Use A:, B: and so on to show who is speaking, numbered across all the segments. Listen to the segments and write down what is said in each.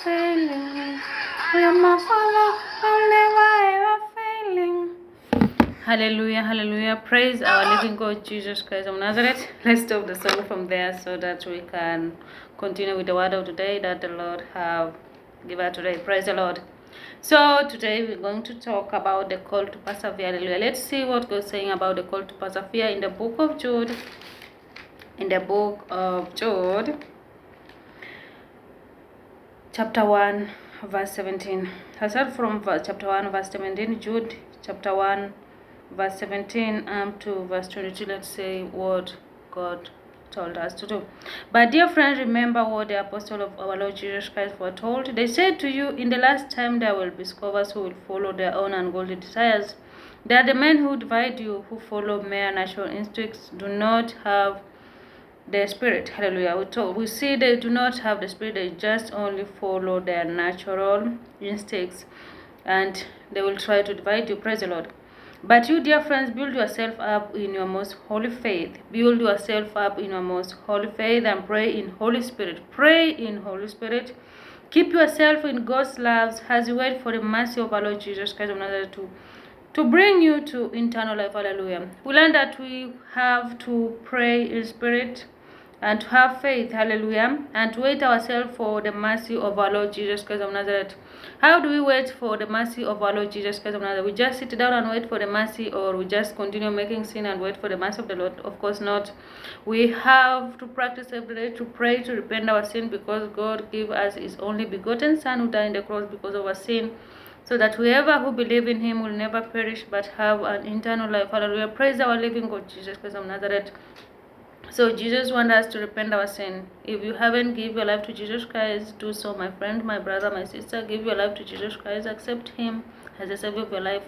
A: failing. I am a follower, I'll never ever failing. Hallelujah, hallelujah. Praise our living God, Jesus Christ of Nazareth. Let's stop the song from there so that we can continue with the word of today that the Lord have given today. Praise the Lord. So today we're going to talk about the call to persevere. Hallelujah. Let's see what God is saying about the call to persevere in the book of Jude. In the book of Jude, chapter 1, verse 17. I start from chapter 1, verse 17. Jude, chapter 1, verse 17 to verse 22. Let's say what God told us to do. But dear friends, remember what the apostle of our Lord Jesus Christ foretold. They said to you, in the last time there will be scoffers who will follow their own ungodly desires. They are the men who divide you, who follow mere natural instincts, do not have the spirit. Hallelujah. We see they do not have the spirit, they just only follow their natural instincts, and they will try to divide you. Praise the Lord. But you, dear friends, build yourself up in your most holy faith. Build yourself up in your most holy faith and pray in Holy Spirit. Pray in Holy Spirit. Keep yourself in God's love as you wait for the mercy of our Lord Jesus Christ of Nazareth to bring you to eternal life. Hallelujah. We learn that we have to pray in spirit and to have faith, hallelujah, and to wait ourselves for the mercy of our Lord Jesus Christ of Nazareth. How do we wait for the mercy of our Lord Jesus Christ of Nazareth? We just sit down and wait for the mercy, or we just continue making sin and wait for the mercy of the Lord? Of course not. We have to practice every day to pray, to repent our sin, because God gave us His only begotten Son who died on the cross because of our sin, so that whoever who believe in Him will never perish but have an eternal life. Hallelujah. Praise our living God, Jesus Christ of Nazareth. So Jesus wants us to repent our sin. If you haven't given your life to Jesus Christ, do so, my friend, my brother, my sister. Give your life to Jesus Christ. Accept Him as the Savior of your life,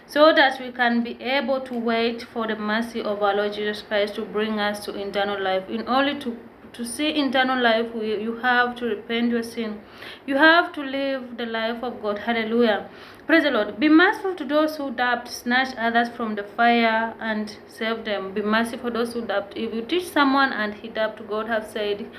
A: so that we can be able to wait for the mercy of our Lord Jesus Christ to bring us to eternal life. In order to see eternal life, you have to repent your sin. You have to live the life of God. Hallelujah. Praise the Lord. Be merciful to those who doubt. Snatch others from the fire and save them. Be merciful to those who doubt. If you teach someone and he doubt, God has said,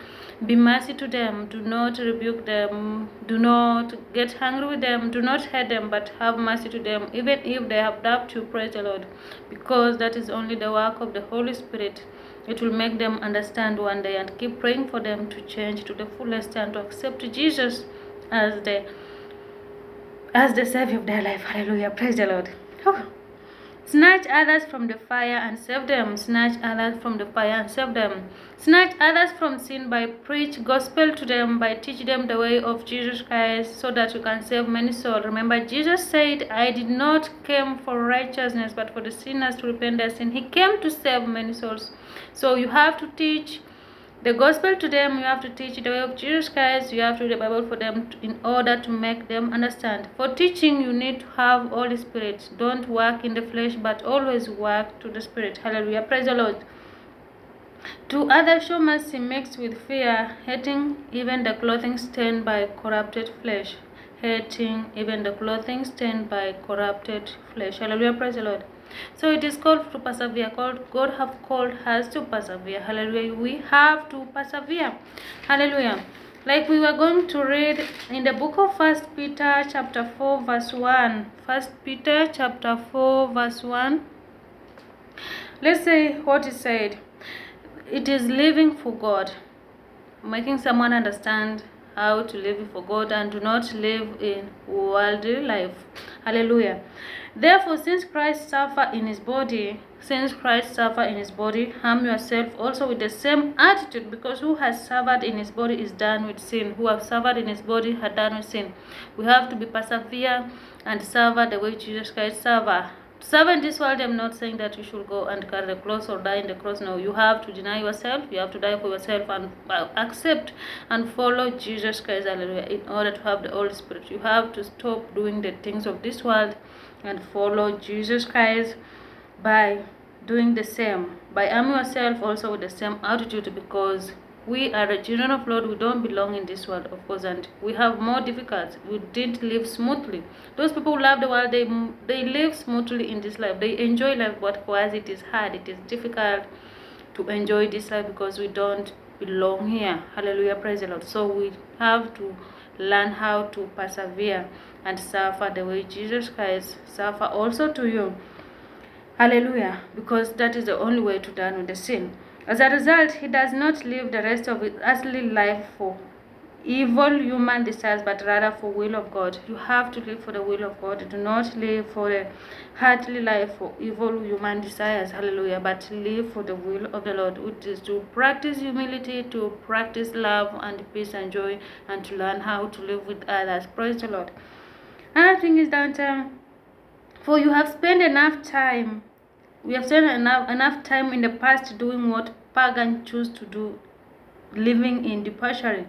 A: be mercy to them. Do not rebuke them. Do not get angry with them. Do not hate them, but have mercy to them, even if they have doubt you. Praise the Lord. Because that is only the work of the Holy Spirit. It will make them understand one day, and keep praying for them to change to the fullest and to accept Jesus as the Savior of their life. Hallelujah. Praise the Lord. Oh. Snatch others from the fire and save them. Snatch others from the fire and save them. Snatch others from sin by preach gospel to them, by teach them the way of Jesus Christ, so that you can save many souls. Remember, Jesus said, I did not come for righteousness, but for the sinners to repent their sin. He came to save many souls. So you have to teach the gospel to them. You have to teach the way of Jesus Christ. You have to read the Bible for them in order to make them understand. For teaching, you need to have Holy Spirit. Don't work in the flesh, but always work to the Spirit. Hallelujah. Praise the Lord. To others, show mercy mixed with fear, hating even the clothing stained by corrupted flesh. Hating even the clothing stained by corrupted flesh. Hallelujah. Praise the Lord. So it is called to persevere. God have called us to persevere. Hallelujah. We have to persevere. Hallelujah. Like we were going to read in the book of 1 Peter chapter 4 verse 1. 1 Peter chapter 4 verse 1. Let's say what it said. It is living for God. Making someone understand how to live for God and do not live in worldly life. Hallelujah. Therefore, since Christ suffered in his body, harm yourself also with the same attitude, because who has suffered in his body is done with sin. Who have suffered in his body had done with sin. We have to be persevere and serve the way Jesus Christ served. Serve in this world, I'm not saying that you should go and carry the cross or die in the cross. No, you have to deny yourself. You have to die for yourself and accept and follow Jesus Christ, hallelujah, in order to have the Holy Spirit. You have to stop doing the things of this world and follow Jesus Christ by doing the same. By arming yourself also with the same attitude, because we are the children of Lord. We don't belong in this world, of course, and we have more difficulties. We didn't live smoothly. Those people who love the world, they live smoothly in this life. They enjoy life, but for us it is hard. It is difficult to enjoy this life because we don't belong here. Hallelujah, praise the Lord. So we have to learn how to persevere and suffer the way Jesus Christ suffer also to you. Hallelujah, because that is the only way to done with the sin. As a result, he does not live the rest of his earthly life for evil human desires, but rather for will of God. You have to live for the will of God. Do not live for the earthly life for evil human desires. Hallelujah. But live for the will of the Lord, which is to practice humility, to practice love and peace and joy, and to learn how to live with others. Praise the Lord. Another thing is that for you have spent enough time. We have spent enough time in the past doing what pagans choose to do, living in debauchery.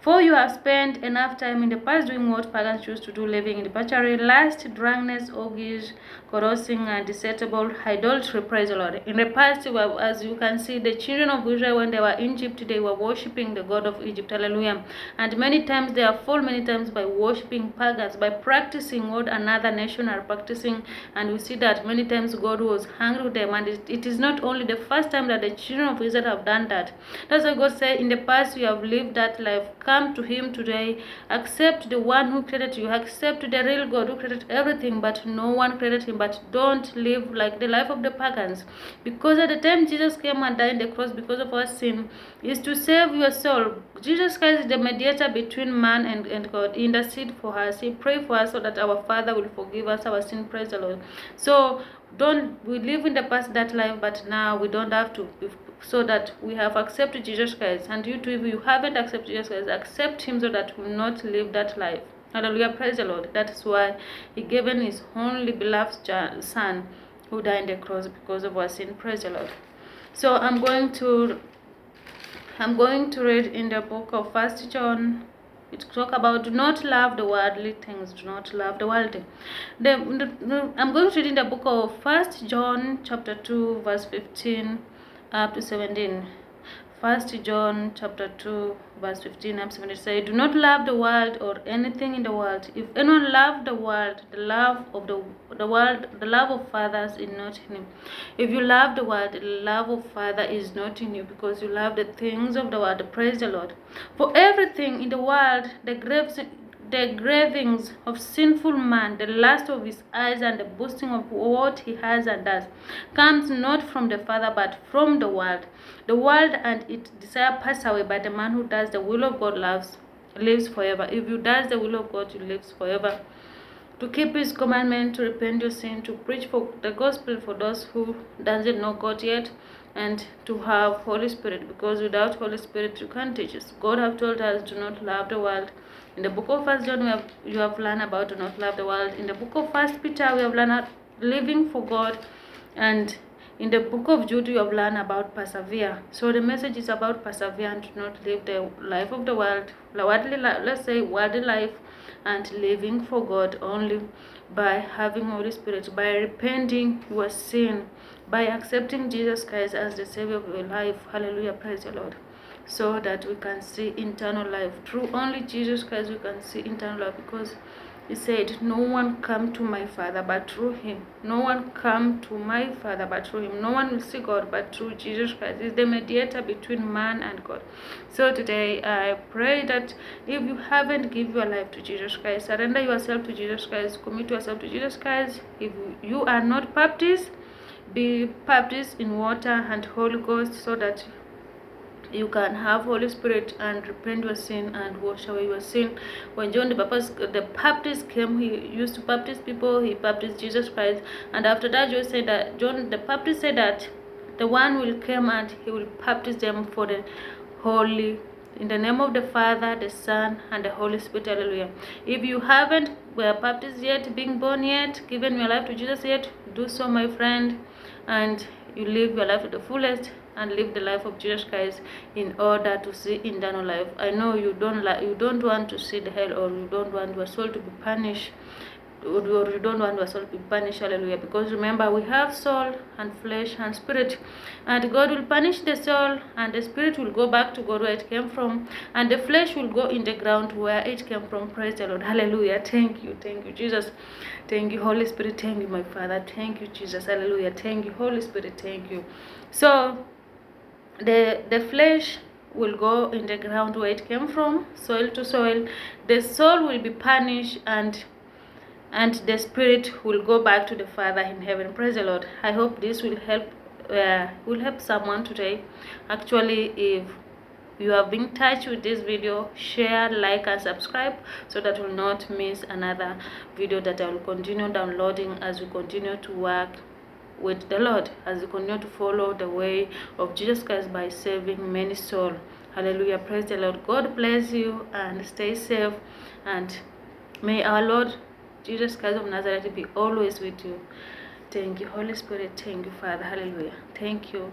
A: For you have spent enough time in the past doing what pagans choose to do, living in debauchery, lust, drunkenness, orgies, carousing, and detestable idolatry. Praise the Lord. In the past, as you can see, the children of Israel, when they were in Egypt, they were worshipping the God of Egypt. Hallelujah. And many times they are fall many times by worshipping pagans, by practicing what another nation are practicing. And we see that many times God was angry with them. And it is not only the first time that the children of Israel have done that. That's why God said, in the past you have lived that life. Come to him today. Accept the one who created you. Accept the real God who created everything, but no one created him. But don't live like the life of the pagans. Because at the time Jesus came and died on the cross because of our sin, is to save your soul. Jesus Christ is the mediator between man and God. He intercede for us. He pray for us so that our Father will forgive us our sin. Praise the Lord. So we live in the past that life, but now we don't have to, so that we have accepted Jesus Christ. And you too, if you haven't accepted Jesus Christ, accept him so that we will not live that life. Hallelujah, praise the Lord. That is why he given his only beloved son who died on the cross because of our sin. Praise the Lord. So I'm going to read in the book of 1 John. It talk about do not love the worldly things. Do not love the worldly. I'm going to read in the book of 1 John chapter 2 verse 15 up to 17. 1 John chapter 2 verse 15 up to 17 say, do not love the world or anything in the world. If anyone love the world, the love of the world, the love of fathers is not in him. If you love the world, the love of Father is not in you, because you love the things of the world. Praise the Lord. For everything in the world, the cravings of sinful man, the lust of his eyes, and the boasting of what he has and does, comes not from the Father, but from the world. The world and its desire pass away, but the man who does the will of God lives forever. If you does the will of God, you lives forever. To keep his commandment, to repent your sin, to preach for the gospel for those who doesn't know God yet, and to have Holy Spirit, because without Holy Spirit you can't teach us. God have told us do not love the world. In the book of 1 John you have learned about do not love the world. In the book of 1 Peter we have learned living for God, and in the book of Jude you have learned about persevere. So the message is about persevere and do not live the life of the world, let's say worldly life, and living for God only by having Holy Spirit, by repenting your sin, by accepting Jesus Christ as the Savior of your life. Hallelujah, praise the Lord. So that we can see eternal life. Through only Jesus Christ we can see eternal life, because he said, no one come to my Father but through him. No one come to my Father but through him. No one will see God but through Jesus Christ. He is the mediator between man and God. So today I pray that if you haven't given your life to Jesus Christ, surrender yourself to Jesus Christ, commit yourself to Jesus Christ. If you are not baptized, be baptized in water and Holy Ghost, so that you can have Holy Spirit and repent your sin and wash away your sin. When John the Baptist came, he used to baptize people. He baptized Jesus Christ, and after that, John the Baptist said that the one will come and he will baptize them for the holy, in the name of the Father, the Son, and the Holy Spirit. Hallelujah. If you haven't were baptized yet, being born yet, given your life to Jesus yet, do so, my friend, and you live your life to the fullest and live the life of Jesus Christ in order to see eternal life. I know you don't want to see the hell, or you don't want your soul to be punished, or you don't want your soul to be punished. Hallelujah. Because remember, we have soul and flesh and spirit, and God will punish the soul, and the spirit will go back to God where it came from, and the flesh will go in the ground where it came from. Praise the Lord. Hallelujah. Thank you Jesus. Thank you, Holy Spirit. Thank you, my Father. Thank you, Jesus. Hallelujah. Thank you, Holy Spirit. Thank you. So the flesh will go in the ground where it came from, soil to soil. The soul will be punished, and the spirit will go back to the Father in heaven. Praise the Lord. I hope this will help someone today. Actually, if you have been touched with this video, share, like, and subscribe so that you will not miss another video that I will continue downloading as we continue to work with the Lord, as we continue to follow the way of Jesus Christ by saving many souls. Hallelujah. Praise the Lord. God bless you and stay safe, and may our Lord Jesus Christ of Nazareth be always with you. Thank you, Holy Spirit. Thank you, Father. Hallelujah. Thank you.